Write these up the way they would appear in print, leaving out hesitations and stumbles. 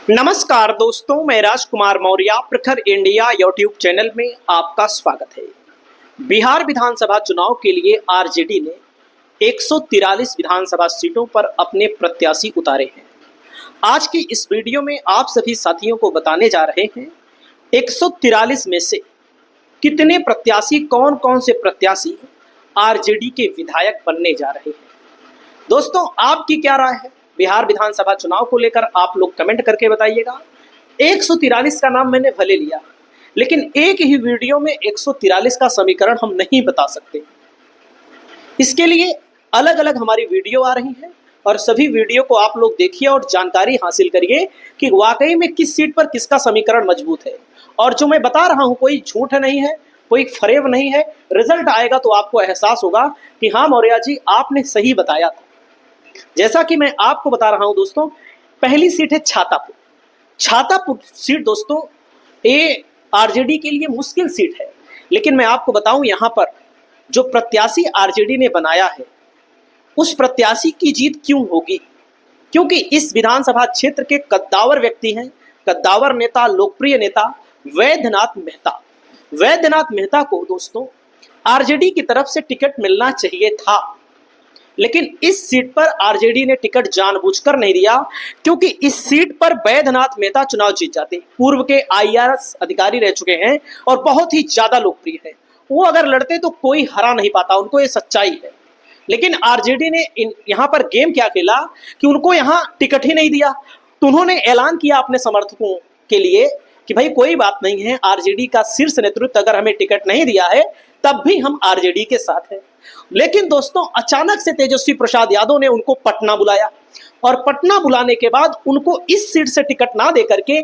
नमस्कार दोस्तों, मैं राजकुमार मौर्य प्रखर इंडिया यूट्यूब चैनल में आपका स्वागत है। बिहार विधानसभा चुनाव के लिए आरजेडी ने 143 विधानसभा सीटों पर अपने प्रत्याशी उतारे हैं। आज की इस वीडियो में आप सभी साथियों को बताने जा रहे हैं 143 में से कितने प्रत्याशी, कौन कौन से प्रत्याशी आरजेडी के विधायक बनने जा रहे हैं। दोस्तों, आपकी क्या राय है बिहार विधानसभा चुनाव को लेकर? आप लोग कमेंट करके बताइएगा। 143 का नाम मैंने भले लिया, लेकिन एक ही वीडियो में 143 का समीकरण हम नहीं बता सकते। इसके लिए अलग अलग हमारी वीडियो आ रही है और सभी वीडियो को आप लोग देखिए और जानकारी हासिल करिए कि वाकई में किस सीट पर किसका समीकरण मजबूत है। और जो मैं बता रहा हूं कोई झूठ नहीं है, कोई फरेब नहीं है। रिजल्ट आएगा तो आपको एहसास होगा कि हाँ मौर्य जी, आपने सही बताया था। जैसा कि मैं आपको बता रहा हूं दोस्तों, पहली सीट है छातापुर। छातापुर सीट दोस्तों ये आरजेडी के लिए मुश्किल सीट है, लेकिन मैं आपको बताऊं यहां पर जो प्रत्याशी आरजेडी ने बनाया है उस प्रत्याशी की जीत क्यों होगी? क्योंकि इस विधानसभा क्षेत्र के कद्दावर व्यक्ति हैं, कद्दावर नेता, लोकप्रिय नेता वैद्यनाथ मेहता। वैद्यनाथ मेहता को दोस्तों आरजेडी की तरफ से टिकट मिलना चाहिए था, लेकिन इस सीट पर आरजेडी ने टिकट जानबूझकर नहीं दिया, क्योंकि इस सीट पर वैद्यनाथ मेहता चुनाव जीत जाते। पूर्व के आईआरएस अधिकारी रह चुके हैं और बहुत ही ज्यादा लोकप्रिय है। वो अगर लड़ते तो कोई हरा नहीं पाता, उनको ये सच्चाई है। लेकिन आरजेडी ने यहाँ पर गेम क्या खेला कि उनको यहाँ टिकट ही नहीं दिया। तो उन्होंने ऐलान किया अपने समर्थकों के लिए कि भाई कोई बात नहीं है, आरजेडी का शीर्ष नेतृत्व अगर हमें टिकट नहीं दिया है तब भी हम आरजेडी के साथ हैं। लेकिन दोस्तों अचानक से तेजस्वी प्रसाद यादव ने उनको पटना बुलाया और पटना बुलाने के बाद उनको इस सीट से टिकट ना देकर के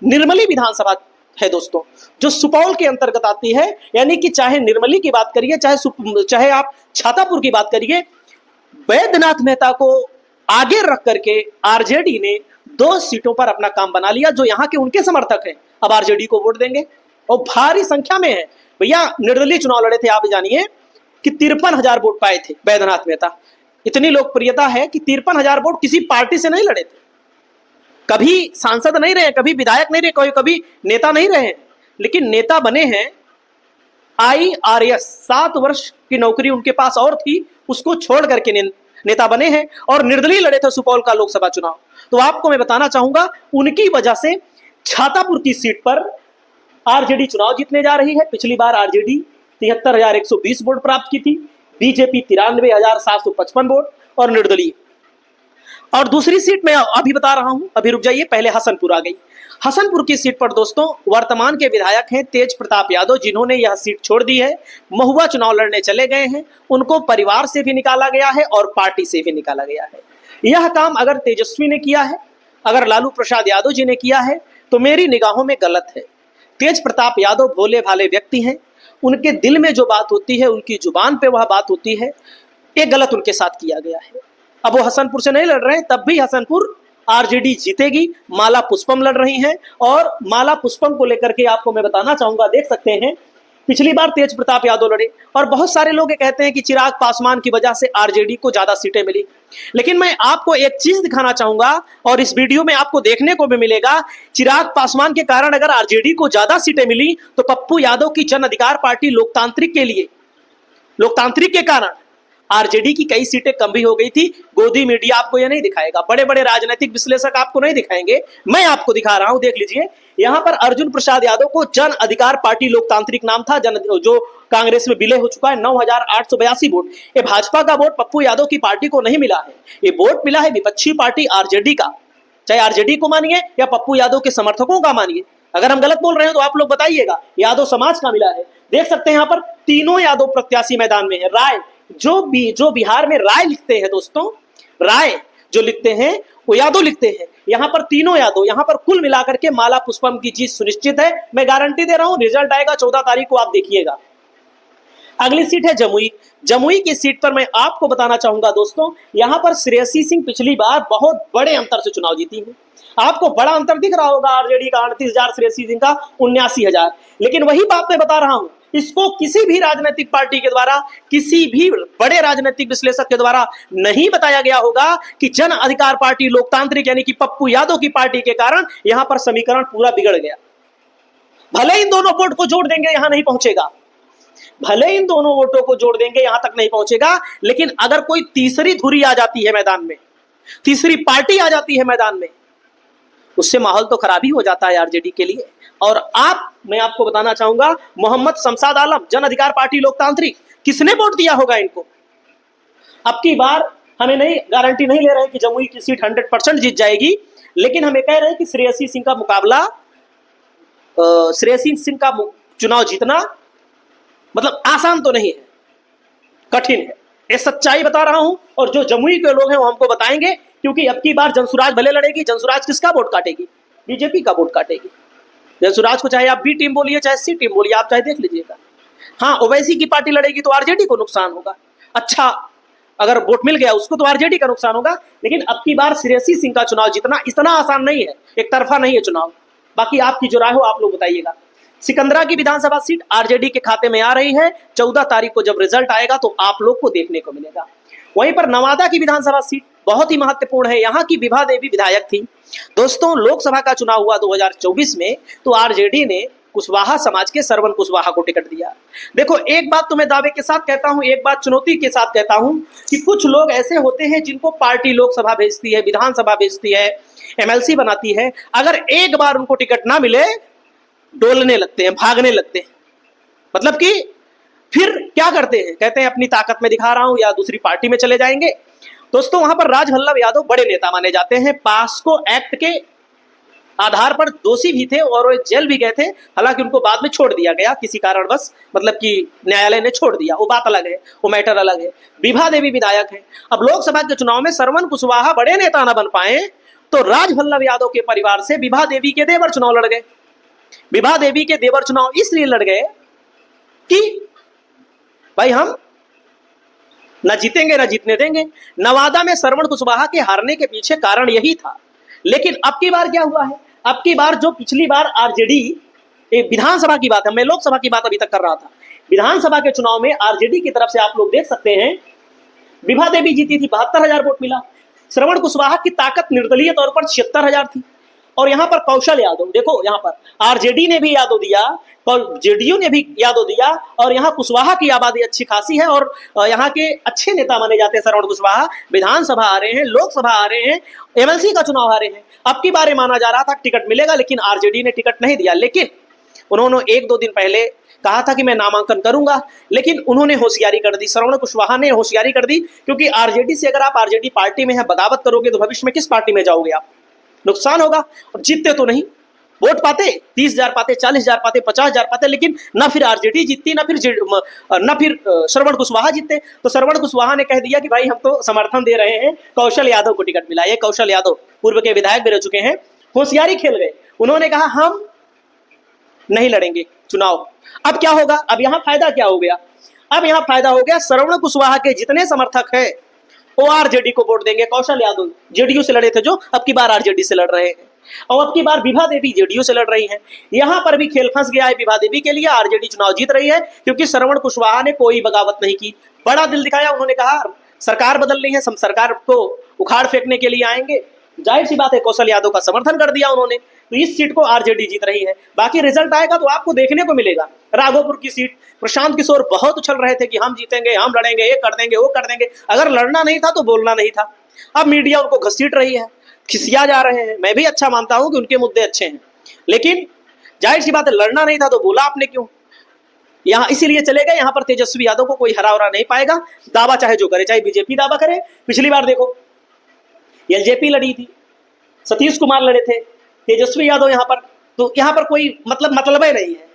निर्मली विधानसभा है दोस्तों, जो सुपौल के अंतर्गत आती है, यानी कि चाहे निर्मली की बात करिए, चाहे आप छातापुर की बात करिए, वैद्यनाथ मेहता को आगे रख करके आरजेडी ने 2 सीटों पर अपना काम बना लिया। जो यहाँ के उनके समर्थक हैं अब आरजेडी को वोट देंगे और भारी संख्या में है। भैया निर्दलीय चुनाव लड़े थे, आप जानिए कि 53,000 वोट पाए थे वैद्यनाथ मेहता। इतनी लोकप्रियता है कि 53,000 वोट किसी पार्टी से नहीं लड़े थे। कभी सांसद नहीं रहे, कभी विधायक नहीं रहे, कभी नेता नहीं रहे, लेकिन नेता बने हैं। आईआरएस 7 वर्ष की नौकरी उनके पास और थी, उसको छोड़ करके नेता बने हैं और निर्दलीय लड़े थे सुपौल का लोकसभा चुनाव। तो आपको मैं बताना चाहूंगा उनकी वजह से छातापुर की सीट पर आरजेडी चुनाव जीतने जा रही है। पिछली बार आरजेडी 73,120 वोट प्राप्त की थी, बीजेपी 93,755 वोट और निर्दलीय। और दूसरी सीट में अभी बता रहा हूं, अभी रुक जाइए, पहले हसनपुर आ गई। हसनपुर की सीट पर दोस्तों वर्तमान के विधायक हैं तेज प्रताप यादव, जिन्होंने यह सीट छोड़ दी है। महुआ चुनाव लड़ने चले गए हैं। उनको परिवार से भी निकाला गया है और पार्टी से भी निकाला गया है। यह काम अगर तेजस्वी ने किया है, अगर लालू प्रसाद यादव जी ने किया है, तो मेरी निगाहों में गलत है। तेज प्रताप यादव भोले भाले व्यक्ति हैं, उनके दिल में जो बात होती है, उनकी जुबान पे वह बात होती है, ये गलत उनके साथ किया गया है। अब वो हसनपुर से नहीं लड़ रहे हैं, तब भी हसनपुर आरजेडी जीतेगी। माला पुष्पम लड़ रही हैं और माला पुष्पम को लेकर के आपको मैं बताना चाहूंगा, देख सकते हैं पिछली बार तेज प्रताप यादव लड़े और बहुत सारे लोग ये कहते हैं कि चिराग पासवान की वजह से आरजेडी को ज्यादा सीटें मिली। लेकिन मैं आपको एक चीज दिखाना चाहूंगा और इस वीडियो में आपको देखने को भी मिलेगा, चिराग पासवान के कारण अगर आरजेडी को ज्यादा सीटें मिली तो पप्पू यादव की जन अधिकार पार्टी लोकतांत्रिक के कारण आरजेडी की कई सीटें कम भी हो गई थी। गोदी मीडिया आपको यह नहीं दिखाएगा, बड़े बड़े राजनीतिक विश्लेषक आपको नहीं दिखाएंगे, मैं आपको दिखा रहा हूं। देख लीजिए, यहां पर अर्जुन प्रसाद यादव को जन अधिकार पार्टी लोकतांत्रिक नाम था, जो कांग्रेस में विलय हो चुका है। 9,882 वोट। ये भाजपा का वोट पप्पू यादव की पार्टी को नहीं मिला है, ये वोट मिला है विपक्षी पार्टी आरजेडी का। चाहे आरजेडी को मानिए या पप्पू यादव के समर्थकों का मानिए, अगर हम गलत बोल रहे हैं तो आप लोग बताइएगा। यादव समाज का मिला है। देख सकते हैं यहाँ पर तीनों यादव प्रत्याशी मैदान में है। राय जो बिहार में राय लिखते हैं दोस्तों, राय जो लिखते हैं वो यादव लिखते हैं। यहाँ पर तीनों यादव, यहाँ पर कुल मिलाकर के माला पुष्पम की जीत सुनिश्चित है। मैं गारंटी दे रहा हूं, रिजल्ट आएगा 14 तारीख को, आप देखिएगा। अगली सीट है जमुई। जमुई की सीट पर मैं आपको बताना चाहूंगा दोस्तों, यहाँ पर श्रेयसी सिंह पिछली बार बहुत बड़े अंतर से चुनाव जीती है। आपको बड़ा अंतर दिख रहा होगा, आरजेडी का 38,000, श्रेयसी सिंह का 79,000। लेकिन वही बात मैं बता रहा हूं, इसको किसी भी राजनीतिक पार्टी के द्वारा, किसी भी बड़े राजनीतिक विश्लेषक के द्वारा नहीं बताया गया होगा कि जन अधिकार पार्टी लोकतांत्रिक यानी कि पप्पू यादव की पार्टी के कारण यहां पर समीकरण पूरा बिगड़ गया। भले इन दोनों वोट को जोड़ देंगे, यहां नहीं पहुंचेगा, भले इन दोनों वोटों को जोड़ देंगे, यहां तक नहीं पहुंचेगा, लेकिन अगर कोई तीसरी धुरी आ जाती है मैदान में, तीसरी पार्टी आ जाती है मैदान में, उससे माहौल तो खराब ही हो जाता है आरजेडी के लिए। और मैं आपको बताना चाहूंगा, मोहम्मद शमशाद आलम, जन अधिकार पार्टी लोकतांत्रिक, किसने वोट दिया होगा इनको? अब की बार हमें नहीं गारंटी नहीं ले रहे कि जमुई की सीट 100% जीत जाएगी, लेकिन हमें कह रहे हैं कि श्रेयसी सिंह का मुकाबला, श्रेयसी सिंह का चुनाव जीतना मतलब आसान तो नहीं है, कठिन है, ये सच्चाई बता रहा हूं। और जो जमुई के लोग हैं वो हमको बताएंगे, क्योंकि अब की बार जनसुराज भले लड़ेगी, जनसुराज किसका वोट काटेगी? बीजेपी का वोट काटेगी। जनसुराज को चाहे आप बी टीम बोलिए चाहे सी टीम बोलिए, आप चाहे देख लीजिएगा। हाँ, ओवैसी की पार्टी लड़ेगी तो आरजेडी को नुकसान होगा, अच्छा अगर वोट मिल गया उसको तो आरजेडी का नुकसान होगा। लेकिन अब की बार श्रेयसी सिंह का चुनाव जीतना इतना आसान नहीं है, एक तरफा नहीं है चुनाव। बाकी आपकी जो राय हो आप लोग बताइएगा। सिकंदरा की विधानसभा सीट आरजेडी के खाते में आ रही है, 14 तारीख को जब रिजल्ट आएगा तो आप लोग को देखने को मिलेगा। वहीं पर नवादा की विधानसभा सीट बहुत ही महत्वपूर्ण है, यहाँ की विभा देवी विधायक थी। दोस्तों, लोकसभा का चुनाव हुआ 2024 में, तो आरजेडी ने कुशवाहा समाज के श्रवण कुशवाहा को टिकट दिया। देखो, एक बात तो मैं दावे के साथ कहता हूं, एक बात चुनौती के साथ कहता हूं कि कुछ लोग ऐसे होते हैं जिनको पार्टी लोकसभा भेजती है, विधानसभा भेजती है, एमएलसी बनाती है, अगर एक बार उनको टिकट ना मिले डोलने लगते हैं, भागने लगते हैं। मतलब कि फिर क्या करते हैं, कहते हैं अपनी ताकत में दिखा रहा हूं या दूसरी पार्टी में चले जाएंगे। दोस्तों, वहां पर राजवल्लभ यादव बड़े नेता माने जाते हैं, पास्को एक्ट के आधार पर दोषी भी थे और वो जेल भी गए थे। हालांकि उनको बाद में छोड़ दिया गया किसी कारणवश, मतलब कि न्यायालय ने छोड़ दिया, वो बात अलग है, वो मैटर अलग है। विभा देवी विधायक है। अब लोकसभा के चुनाव में श्रवण कुशवाहा बड़े नेता ना बन पाए तो राजवल्लभ यादव के परिवार से विभा देवी के देवर चुनाव लड़ गए। विभा देवी के देवर चुनाव इसलिए लड़ गए कि भाई हम न जीतेंगे न जीतने देंगे। नवादा में श्रवण कुशवाहा के हारने के पीछे कारण यही था। लेकिन अब की बार क्या हुआ है, अब की बार जो पिछली बार आरजेडी, विधानसभा की बात है, मैं लोकसभा की बात अभी तक कर रहा था, विधानसभा के चुनाव में आरजेडी की तरफ से आप लोग देख सकते हैं विभा देवी जीती थी, 72,000 वोट मिला। श्रवण कुशवाहा की ताकत निर्दलीय तौर पर 76,000 थी। और यहाँ पर कौशल यादव, देखो यहाँ पर आरजेडी ने भी यादव दिया और जेडीयू ने भी यादव दिया, और यहाँ कुशवाहा की आबादी अच्छी खासी है और यहाँ के अच्छे नेता माने जाते हैं श्रवण कुशवाहा। विधानसभा आ रहे हैं, लोकसभा आ रहे हैं, एमएलसी का चुनाव आ रहे हैं। अब की बार माना जा रहा था टिकट मिलेगा, लेकिन आरजेडी ने टिकट नहीं दिया। लेकिन उन्होंने 1-2 दिन पहले कहा था कि मैं नामांकन करूंगा, लेकिन उन्होंने होशियारी कर दी, श्रवण कुशवाहा ने होशियारी कर दी, क्योंकि आरजेडी से अगर आप आरजेडी पार्टी में है बगावत करोगे तो भविष्य में किस पार्टी में जाओगे आप? नुकसान होगा। और जीतते तो नहीं, वोट पाते 30,000 पाते, 40,000 पाते, 50,000 पाते, लेकिन ना फिर आरजेडी जीतती ना फिर श्रवण कुशवाहा जीतते। तो श्रवण कुशवाहा ने कह दिया कि भाई हम तो समर्थन दे रहे हैं, कौशल यादव को टिकट मिला। ये कौशल यादव पूर्व के विधायक भी रह चुके हैं, होशियारी खेल गए। उन्होंने कहा हम नहीं लड़ेंगे चुनाव। अब क्या होगा, अब यहाँ फायदा क्या हो गया? अब यहाँ फायदा हो गया, श्रवण कुशवाहा के जितने समर्थक है वो आरजेडी को वोट देंगे। कौशल यादव जेडीयू से लड़े थे जो, अब की बार आरजेडी से लड़ रहे हैं, और अब की बार विभा देवी जेडीयू से लड़ रही हैं। यहां पर भी खेल फंस गया है विभा देवी के लिए। आरजेडी चुनाव जीत रही है क्योंकि श्रवण कुशवाहा ने कोई बगावत नहीं की, बड़ा दिल दिखाया। उन्होंने कहा सरकार बदलनी है, हम सरकार को उखाड़ फेंकने के लिए आएंगे। जाहिर सी बात है, कौशल यादव का समर्थन कर दिया उन्होंने, तो इस सीट को आरजेडी जीत रही है। बाकी रिजल्ट आएगा तो आपको देखने को मिलेगा। राघोपुर की सीट प्रशांत किशोर बहुत उछल रहे थे कि हम जीतेंगे, हम लड़ेंगे, ये कर देंगे, वो कर देंगे। अगर लड़ना नहीं था तो बोलना नहीं था। अब मीडिया उनको घसीट रही है, खिसिया जा रहे हैं। मैं भी अच्छा मानता हूं कि उनके मुद्दे अच्छे हैं, लेकिन जाहिर सी बात है लड़ना नहीं था तो बोला आपने क्यों? यहाँ इसीलिए चले गए। यहाँ पर तेजस्वी यादव को कोई हरा उरा नहीं पाएगा। दावा चाहे जो करे, चाहे बीजेपी दावा करे। पिछली बार देखो एलजेपी लड़ी थी, सतीश कुमार लड़े थे, तेजस्वी यादव यहाँ पर, तो यहाँ पर कोई मतलब ही नहीं है,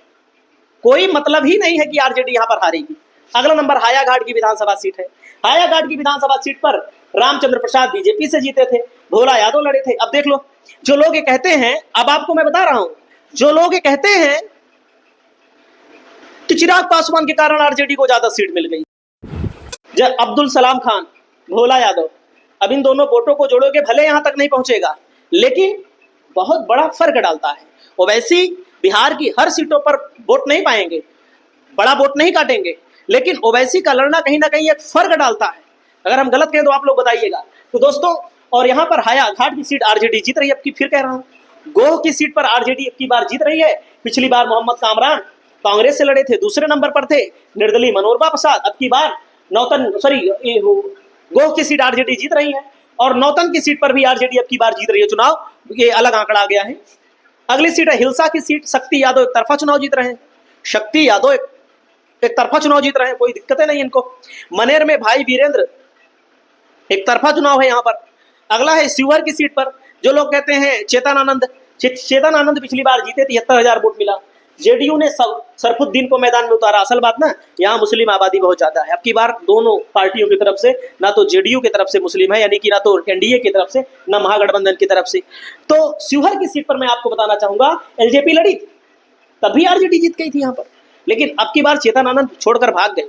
कोई मतलब ही नहीं है कि आरजेडी यहाँ पर हारेगी। अगला नंबर हायाघाट की विधानसभा सीट है। हायाघाट की विधानसभा सीट पर रामचंद्र प्रसाद बीजेपी से जीते थे, भोला यादव लड़े थे। अब देख लो, जो लोग ये कहते हैं, अब आपको मैं बता रहा हूं, जो लोग ये कहते हैं कि चिराग पासवान के कारण आरजेडी को ज्यादा सीट मिल गई, जब अब्दुल सलाम खान, भोला यादव, अब इन दोनों वोटों को जोड़ोगे, भले यहां तक नहीं पहुंचेगा लेकिन बहुत बड़ा फर्क डालता है। ओवैसी बिहार की हर सीटों पर वोट नहीं पाएंगे, बड़ा वोट नहीं काटेंगे, लेकिन ओवैसी का लड़ना कहीं ना कहीं एक फर्क डालता है। अगर हम गलत कहें तो आप लोग बताइएगा। तो दोस्तों, और यहाँ पर हायाघाट की सीट आरजेडी जीत रही है, अब की फिर कह रहा हूँ, गोह की सीट पर आरजेडी अब की बार जीत रही है। पिछली बार मोहम्मद कामरान कांग्रेस से लड़े थे, दूसरे नंबर पर थे, निर्दलीय मनोरमा प्रसाद। अब की बार गोह की सीट आरजेडी जीत रही है, और नौतन की सीट पर भी आरजेडी अब की बार जीत रही है चुनाव। ये अलग आंकड़ा आ गया है। अगली सीट है हिलसा की सीट। शक्ति यादव एक तरफा चुनाव जीत रहे हैं। शक्ति यादव एक तरफा चुनाव जीत रहे हैं, कोई दिक्कतें नहीं इनको। मनेर में भाई वीरेंद्र एक तरफा चुनाव है यहाँ पर। अगला है शिवहर की सीट पर, जो लोग कहते हैं चेतन आनंद पिछली बार जीते, 73,000 वोट मिला। जेडीयू ने सरफुद्दीन को मैदान में उतारा। असल बात ना, यहाँ मुस्लिम आबादी बहुत ज्यादा है। अब की बार दोनों पार्टियों की तरफ से, ना तो जेडीयू की तरफ से मुस्लिम है, यानी कि ना तो एनडीए की तरफ से, ना महागठबंधन की तरफ से। तो शिवहर की सीट पर मैं आपको बताना चाहूंगा, एलजेपी लड़ी थी, तभी आरजेडी जीत गई थी यहाँ पर। लेकिन अब की बार चेतन आनंद छोड़कर भाग गए।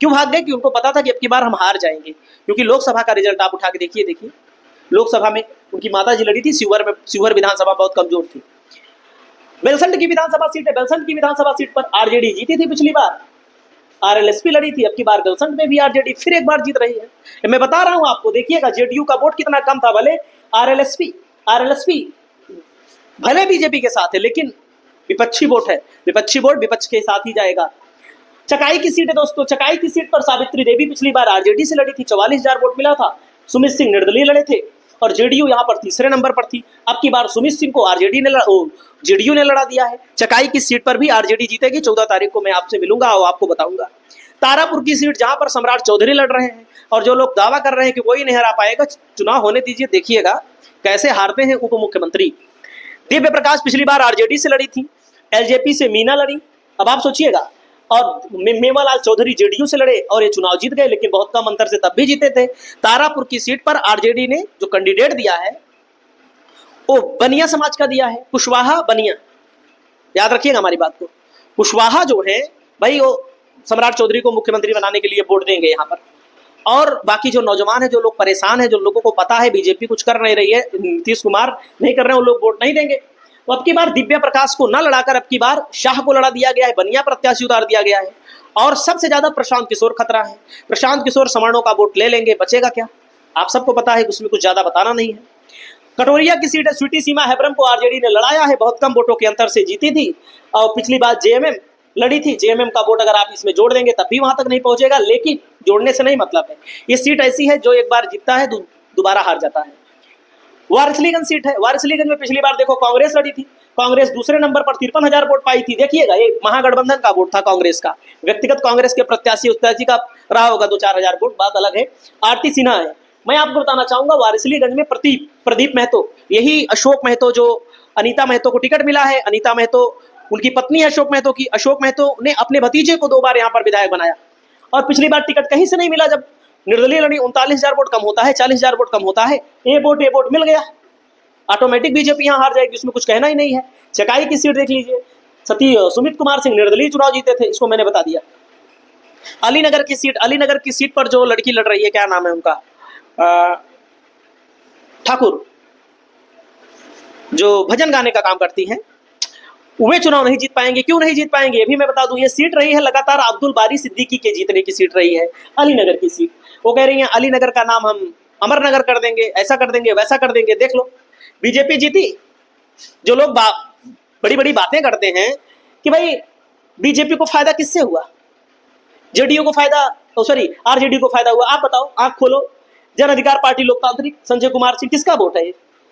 क्यों भाग गए? कि उनको पता था कि अब की बार हम हार जाएंगे, क्योंकि लोकसभा का रिजल्ट आप उठा के देखिए, लोकसभा में उनकी माता जी लड़ी थी शिवहर में। शिवहर विधानसभा बहुत कमजोर थी। बेलसंड की विधानसभा सीट है। बेलसंड की विधानसभा सीट पर आरजेडी जीती थी पिछली बार, आरएलएसपी लड़ी थी। अब की बार बेलसंड में भी आरजेडी फिर एक बार जीत रही है। मैं बता रहा हूं आपको, देखिएगा जेडीयू का वोट कितना कम था। भले आरएलएसपी भले बीजेपी के साथ है, लेकिन विपक्षी वोट है। विपक्षी वोट विपक्ष के साथ ही जाएगा। चकाई की सीट है दोस्तों। चकाई की सीट पर सावित्री देवी पिछली बार आरजेडी से लड़ी थी, 44,000 वोट मिला था। सुमित सिंह निर्दलीय लड़े थे, और जेडीयू यहाँ पर तीसरे नंबर पर थी। अब की बार सुमित सिंह को जेडीयू ने लड़ा दिया है। चकाई की सीट पर भी आरजेडी जीतेगी। 14 तारीख को मैं आपसे मिलूंगा और आपको बताऊंगा। तारापुर की सीट, जहां पर सम्राट चौधरी लड़ रहे हैं, और जो लोग दावा कर रहे हैं कि कोई नहीं हरा पाएगा, चुनाव होने दीजिए, देखिएगा कैसे हारते हैं उप मुख्यमंत्री। दिव्य प्रकाश पिछली बार आरजेडी से लड़ी थी, एलजेपी से मीना लड़ी। अब आप सोचिएगा, और मेवालाल चौधरी जेडीयू से लड़े और ये चुनाव जीत गए, लेकिन बहुत कम अंतर से तब भी जीते थे। तारापुर की सीट पर आरजेडी ने जो कैंडिडेट दिया है वो बनिया समाज का दिया है, कुशवाहा बनिया। याद रखिएगा हमारी बात को। कुशवाहा जो है भाई, वो सम्राट चौधरी को मुख्यमंत्री बनाने के लिए वोट देंगे यहाँ पर। और बाकी जो नौजवान है, जो लोग परेशान है, जो लोगों को पता है बीजेपी कुछ कर नहीं रही है, नीतीश कुमार नहीं कर रहे हैं, वो लोग वोट नहीं देंगे। तो अब की बार दिव्या प्रकाश को न लड़ाकर अब की बार शाह को लड़ा दिया गया है, बनिया प्रत्याशी उतार दिया गया है। और सबसे ज्यादा प्रशांत किशोर खतरा है। प्रशांत किशोर सवर्णों का वोट ले लेंगे, बचेगा क्या? आप सबको पता है, उसमें कुछ ज्यादा बताना नहीं है। कटोरिया की सीट है। स्वीटी सीमा हेब्रम को आरजेडी ने लड़ाया है, बहुत कम वोटों के अंतर से जीती थी। और पिछली बार जेएमएम लड़ी थी, जेएमएम का वोट अगर आप इसमें जोड़ देंगे तब भी वहां तक नहीं पहुंचेगा, लेकिन जोड़ने से नहीं मतलब है। ये सीट ऐसी है जो एक बार जीतता है दोबारा हार जाता है। वारिसलीगंज सीट है। वारिसलीगंज में पिछली बार देखो कांग्रेस लड़ी थी, कांग्रेस दूसरे नंबर पर 53,000 वोट पाई थी। देखिएगा, ये महागठबंधन का वोट था कांग्रेस का, व्यक्तिगत कांग्रेस के प्रत्याशी का रहा होगा 2-4 हजार वोट, बात अलग है। आरती सिन्हा है। मैं आपको बताना चाहूंगा, वारिसलीगंज में प्रदीप महतो, यही अशोक महतो जो अनीता महतो को टिकट मिला है। अनीता महतो उनकी पत्नी है अशोक महतो की। अशोक महतो ने अपने भतीजे को 2 बार यहाँ पर विधायक बनाया, और पिछली बार टिकट कहीं से नहीं मिला। जब निर्दलीय लड़ी, 39,000 वोट कम होता है, 40,000 वोट कम होता है, ए वोट मिल गया, ऑटोमेटिक बीजेपी यहाँ हार जाएगी, उसमें कुछ कहना ही नहीं है। चकाई की सीट देख लीजिए। सुमित कुमार सिंह निर्दलीय चुनाव जीते थे, इसको मैंने बता दिया। अलीनगर की सीट पर जो लड़की लड़ रही है, क्या नाम है उनका, ठाकुर, जो भजन गाने का काम करती हैं, वे चुनाव नहीं जीत पाएंगे। क्यों नहीं जीत पाएंगे ये भी मैं बता दूं। ये सीट रही है लगातार अब्दुल बारी सिद्दीकी के जीतने की सीट रही है, अलीनगर की सीट। वो कह रही हैं अलीनगर का नाम हम अमरनगर कर देंगे, ऐसा कर देंगे, वैसा कर देंगे। देख लो, बीजेपी जीती। जो लोग बड़ी बड़ी बातें करते हैं कि भाई बीजेपी को फायदा किससे हुआ, जेडीयू को फायदा, आरजेडी को फायदा हुआ, आप बताओ, आंख खोलो। जन अधिकार पार्टी लोकतांत्रिक, संजय कुमार सिंह, किसका वोट है?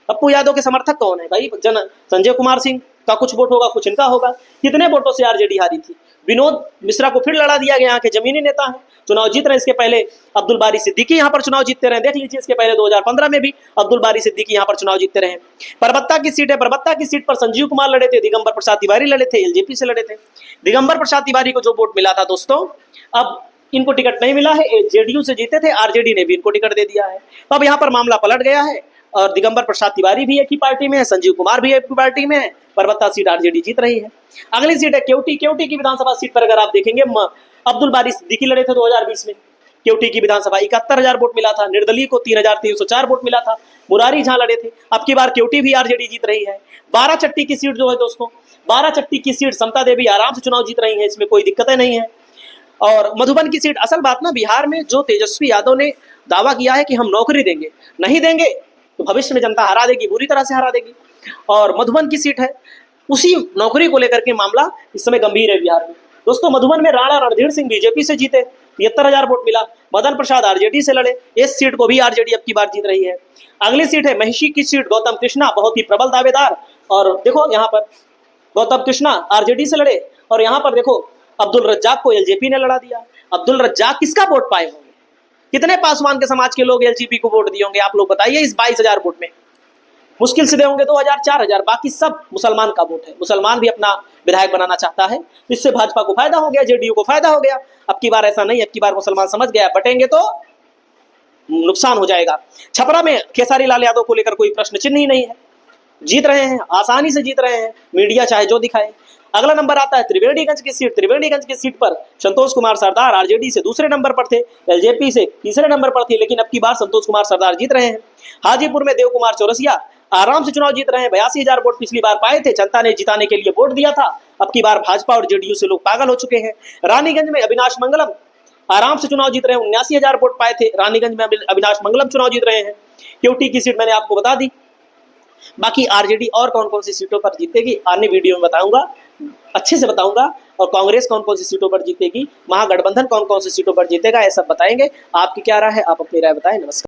पप्पू यादव के समर्थक कौन है भाई? संजय कुमार सिंह का कुछ वोट होगा, कुछ इनका होगा। कितने वोटों से आरजेडी हारी थी? विनोद मिश्रा को फिर लड़ा दिया गया, यहाँ के जमीनी नेता है, चुनाव जीत रहे। इसके पहले अब्दुल बारी सिद्दीकी यहाँ पर चुनाव जीतते रहे, देख लीजिए। इसके पहले 2015 में भी अब्दुल बारी सिद्दीकी यहाँ पर चुनाव जीतते रहे। परबत्ता की सीट है। परबत्ता की सीट पर संजीव कुमार लड़े थे, दिगंबर प्रसाद तिवारी लड़े थे, एलजेपी से लड़े थे। दिगंबर प्रसाद तिवारी को जो वोट मिला था दोस्तों, अब इनको टिकट नहीं मिला है, जेडीयू से जीते थे, आरजेडी ने भी इनको टिकट दे दिया है। तो अब यहाँ पर मामला पलट गया है, और दिगंबर प्रसाद तिवारी भी एक ही पार्टी में है, संजीव कुमार भी एक ही पार्टी में है। परबत्ता सीट आरजेडी जीत रही है। अगली सीट है केवटी की विधानसभा सीट पर अगर आप देखेंगे, अब्दुल बारी सिद्दीकी लड़े थे 2020 में। केवटी की विधानसभा 71,000 वोट मिला था, निर्दलीय को 3,304 वोट मिला था, मुरारी झा लड़े थे। अब की बार केवटी भी आरजेडी जीत रही है। 12 की सीट जो है दोस्तों, 12 की सीट समता देवी आराम से चुनाव जीत रही है, इसमें कोई दिक्कतें नहीं है। और मधुबन की सीट, असल बात ना बिहार में जो तेजस्वी यादव ने दावा किया है कि हम नौकरी देंगे, नहीं देंगे तो भविष्य में जनता हरा देगी, बुरी तरह से हरा देगी। और मधुबन की सीट है, उसी नौकरी को लेकर के मामला इस समय गंभीर है बिहार में। दोस्तों मधुबन में राणा रणधीर सिंह बीजेपी से जीते, 73,000 वोट मिला। मदन प्रसाद आरजेडी से लड़े, इस सीट को भी आरजेडी अब की बार जीत रही है। अगली सीट है महिषी की सीट, गौतम कृष्णा बहुत ही प्रबल दावेदार, और देखो यहाँ पर गौतम कृष्णा आरजेडी से लड़े, और यहाँ पर देखो अब्दुल रज्जाक को एलजेपी ने लड़ा दिया। अब्दुल रज्जाक किसका वोट पाए होंगे? कितने पासवान के समाज के लोग एलजेपी को वोट दिए होंगे? आप लोग बताइए। इस 22,000 वोट में मुश्किल से दे होंगे 2,000 4,000, बाकी सब मुसलमान का वोट है। मुसलमान भी अपना विधायक बनाना चाहता है, इससे भाजपा को फायदा हो गया, जेडीयू को फायदा हो गया। अब की बार ऐसा नहीं, अब की बार मुसलमान समझ गया बटेंगे तो नुकसान हो जाएगा। छपरा में खेसारी लाल यादव को लेकर कोई प्रश्न चिन्ह ही नहीं है, जीत रहे हैं, आसानी से जीत रहे हैं, मीडिया चाहे जो दिखाए। अगला नंबर आता है त्रिवेणीगंज की सीट। त्रिवेणीगंज की सीट पर संतोष कुमार सरदार आरजेडी से दूसरे नंबर पर थे, एलजेपी से तीसरे नंबर पर थे, लेकिन अब की बार संतोष कुमार सरदार जीत रहे हैं। हाजीपुर में देव कुमार चौरसिया आराम से चुनाव जीत रहे हैं, 82,000 वोट पिछली बार पाए थे, जनता ने जिताने के लिए वोट दिया था। अब की बार भाजपा और जेडीयू से लोग पागल हो चुके हैं। रानीगंज में अविनाश मंगलम आराम से चुनाव जीत रहे हैं, 79,000 वोट पाए थे। रानीगंज में अविनाश मंगलम चुनाव जीत रहे हैं। केवटी की सीट मैंने आपको बता दी। बाकी आरजेडी और कौन कौन सी सीटों पर जीतेगी आने वीडियो में बताऊंगा, अच्छे से बताऊंगा। और कांग्रेस कौन कौन सी सीटों पर जीतेगी, महागठबंधन कौन कौन सी सीटों पर जीतेगा, ये सब बताएंगे। आपकी क्या राय है, आप अपनी राय बताएं। नमस्कार।